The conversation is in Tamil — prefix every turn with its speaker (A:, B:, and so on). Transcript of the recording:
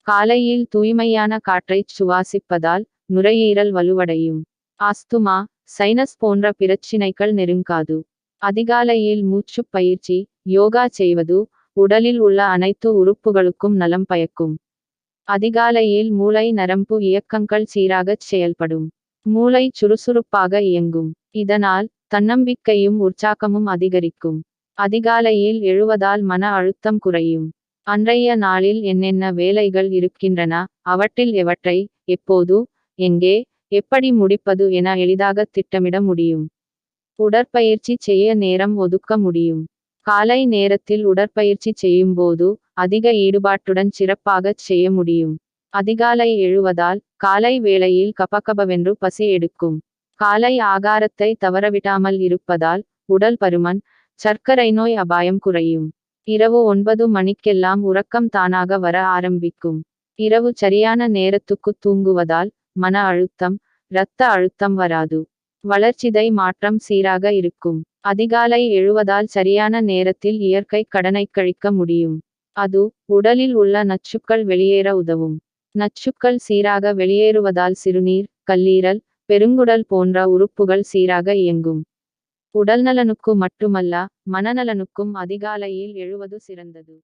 A: காலையில் தூய்மையான காற்றைச் சுவாசிப்பதால் நுரையீரல் வலுவடையும். ஆஸ்துமா, சைனஸ் போன்ற பிரச்சினைகள் நெருங்காது. அதிகாலையில் மூச்சுப் பயிற்சி, யோகா செய்வது உடலில் உள்ள அனைத்து உறுப்புகளுக்கும் நலம் பயக்கும். அதிகாலையில் மூளை நரம்பு இயக்கங்கள் சீராகச் செயல்படும். மூளை சுறுசுறுப்பாக இயங்கும். இதனால் தன்னம்பிக்கையும் உற்சாகமும் அதிகரிக்கும். அதிகாலையில் எழுவதால் மன அழுத்தம் குறையும். அன்றைய நாளில் என்னென்ன வேலைகள் இருக்கின்றன, அவற்றில் எவற்றை, எப்போது, எங்கே, எப்படி முடிப்பது என எளிதாக திட்டமிட முடியும். உடற்பயிற்சி செய்ய நேரம் ஒதுக்க முடியும். காலை நேரத்தில் உடற்பயிற்சி செய்யும்போது அதிக ஈடுபாட்டுடன் சிறப்பாகச் செய்ய முடியும். அதிகாலை எழுவதால் காலை வேளையில் கபகபவென்று பசி எடுக்கும். காலை ஆகாரத்தை தவறவிடாமல் இருப்பதால் உடல் பருமன், சர்க்கரை நோய் அபாயம் குறையும். இரவு 9 மணிக்கெல்லாம் உறக்கம் தானாக வர ஆரம்பிக்கும். இரவு சரியான நேரத்துக்கு தூங்குவதால் மன அழுத்தம், இரத்த அழுத்தம் வராது. வளர்சிதை மாற்றம் சீராக இருக்கும். அதிகாலை எழுவதால் சரியான நேரத்தில் இயற்கை கடனை கழிக்க முடியும். அது உடலில் உள்ள நச்சுக்கள் வெளியேற உதவும். நச்சுக்கள் சீராக வெளியேறுவதால் சிறுநீர், கல்லீரல், பெருங்குடல் போன்ற உறுப்புகள் சீராக இயங்கும். உடல்நலனுக்கு மட்டுமல்ல, மனநலனுக்கும் அதிகாலையில் எழுவது சிறந்தது.